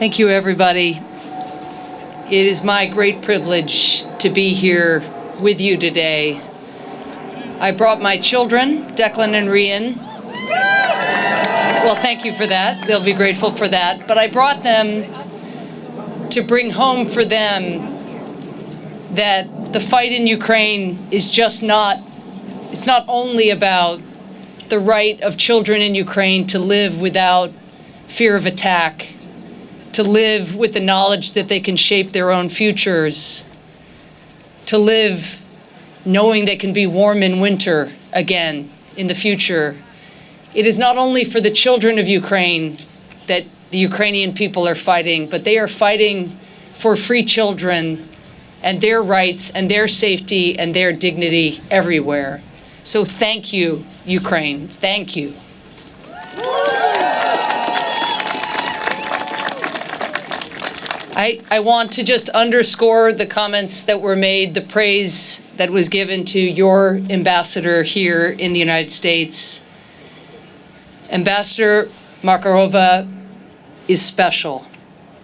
Thank you, everybody. It is my great privilege to be here with you today. I brought my children, Declan and Rian. Well, thank you for that. They'll be grateful for that. But I brought them to bring home for them that the fight in Ukraine is just not, it's not only about the right of children in Ukraine to live without fear of attack, to live with the knowledge that they can shape their own futures, to live knowing they can be warm in winter again in the future. It is not only for the children of Ukraine that the Ukrainian people are fighting, but they are fighting for free children and their rights and their safety and their dignity everywhere. So thank you, Ukraine. Thank you. I want to just underscore the comments that were made, the praise that was given to your ambassador here in the United States. Ambassador Markarova is special.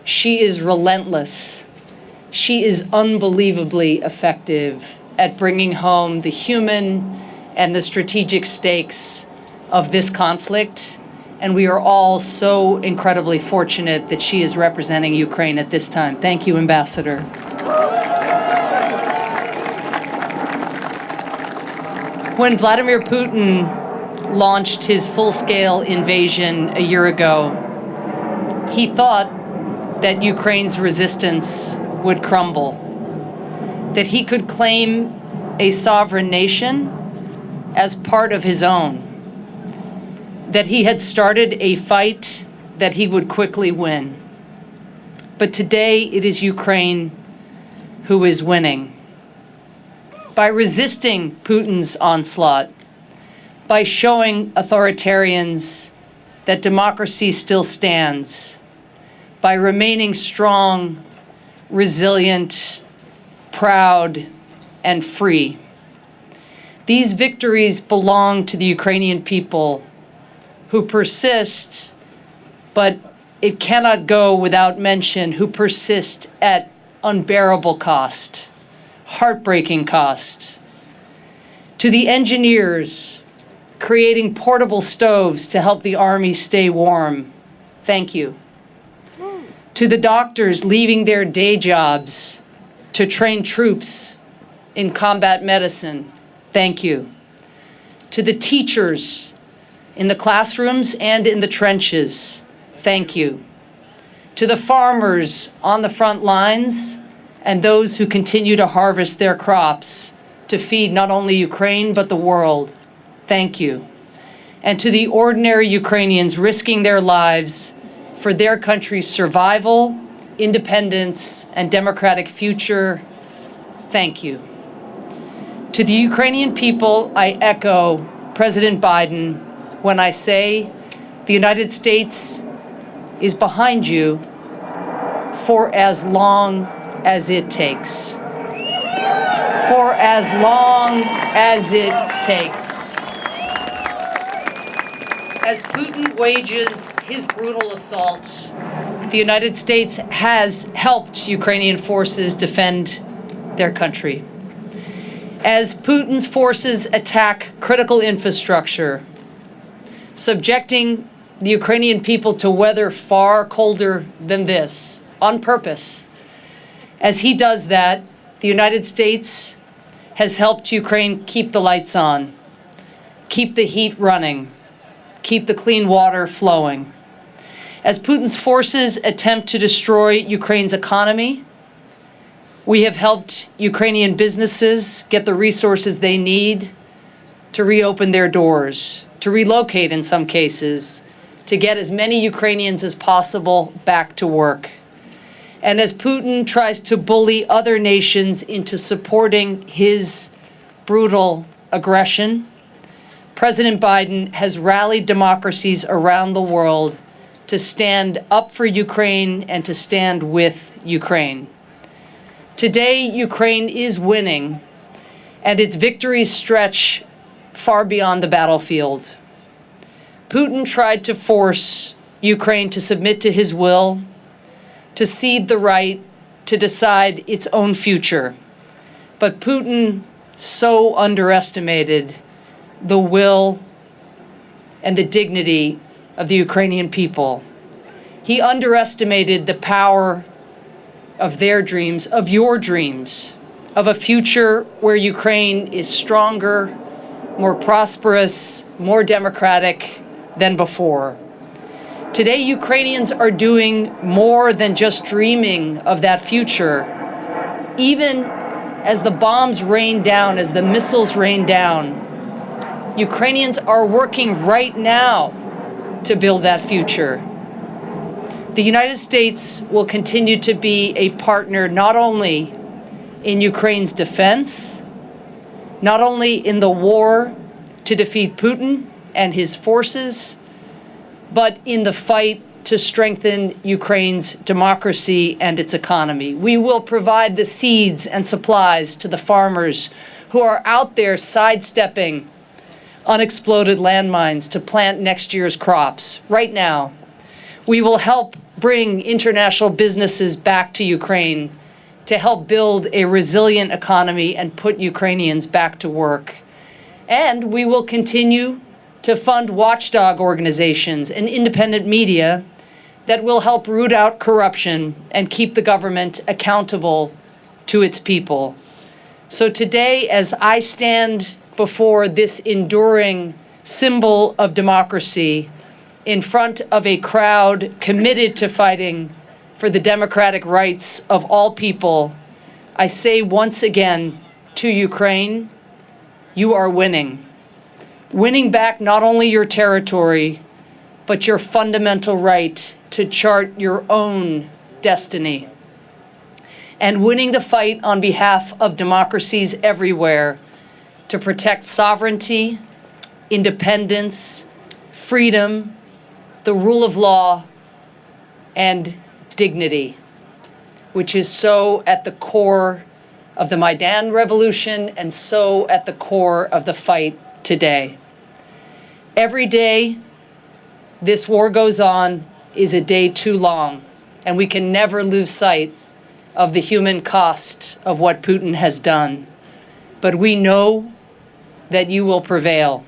She is relentless. She is unbelievably effective at bringing home the human and the strategic stakes of this conflict. And we are all so incredibly fortunate that she is representing Ukraine at this time. Thank you, Ambassador. When Vladimir Putin launched his full-scale invasion a year ago, he thought that Ukraine's resistance would crumble, that he could claim a sovereign nation as part of his own, that he had started a fight that he would quickly win. But today it is Ukraine who is winning. By resisting Putin's onslaught, by showing authoritarians that democracy still stands, by remaining strong, resilient, proud, and free. These victories belong to the Ukrainian people who persist, but it cannot go without mention, who persist at unbearable cost, heartbreaking cost. To the engineers creating portable stoves to help the army stay warm, thank you. To the doctors leaving their day jobs to train troops in combat medicine, thank you. To the teachers in the classrooms and in the trenches, thank you. To the farmers on the front lines and those who continue to harvest their crops to feed not only Ukraine but the world, thank you. And to the ordinary Ukrainians risking their lives for their country's survival, independence, and democratic future, thank you. To the Ukrainian people, I echo President Biden when I say the United States is behind you for as long as it takes. For as long as it takes. As Putin wages his brutal assault, the United States has helped Ukrainian forces defend their country. As Putin's forces attack critical infrastructure, subjecting the Ukrainian people to weather far colder than this, on purpose. As he does that, the United States has helped Ukraine keep the lights on, keep the heat running, keep the clean water flowing. As Putin's forces attempt to destroy Ukraine's economy, we have helped Ukrainian businesses get the resources they need to reopen their doors, to relocate in some cases, to get as many Ukrainians as possible back to work. And as Putin tries to bully other nations into supporting his brutal aggression, President Biden has rallied democracies around the world to stand up for Ukraine and to stand with Ukraine. Today, Ukraine is winning, and its victories stretch far beyond the battlefield. Putin tried to force Ukraine to submit to his will, to cede the right to decide its own future. But Putin so underestimated the will and the dignity of the Ukrainian people. He underestimated the power of their dreams, of your dreams, of a future where Ukraine is stronger, more prosperous, more democratic than before. Today, Ukrainians are doing more than just dreaming of that future. Even as the bombs rain down, as the missiles rain down, Ukrainians are working right now to build that future. The United States will continue to be a partner not only in Ukraine's defense, not only in the war to defeat Putin and his forces, but in the fight to strengthen Ukraine's democracy and its economy. We will provide the seeds and supplies to the farmers who are out there sidestepping unexploded landmines to plant next year's crops right now. We will help bring international businesses back to Ukraine to help build a resilient economy and put Ukrainians back to work. And we will continue to fund watchdog organizations and independent media that will help root out corruption and keep the government accountable to its people. So today, as I stand before this enduring symbol of democracy in front of a crowd committed to fighting for the democratic rights of all people, I say once again to Ukraine, you are winning. Winning back not only your territory, but your fundamental right to chart your own destiny. And winning the fight on behalf of democracies everywhere to protect sovereignty, independence, freedom, the rule of law, and dignity, which is so at the core of the Maidan Revolution and so at the core of the fight today. Every day this war goes on is a day too long, and we can never lose sight of the human cost of what Putin has done. But we know that you will prevail,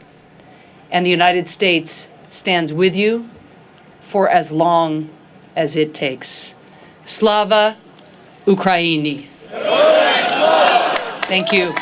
and the United States stands with you for as long as it takes. Slava Ukraini. Thank you.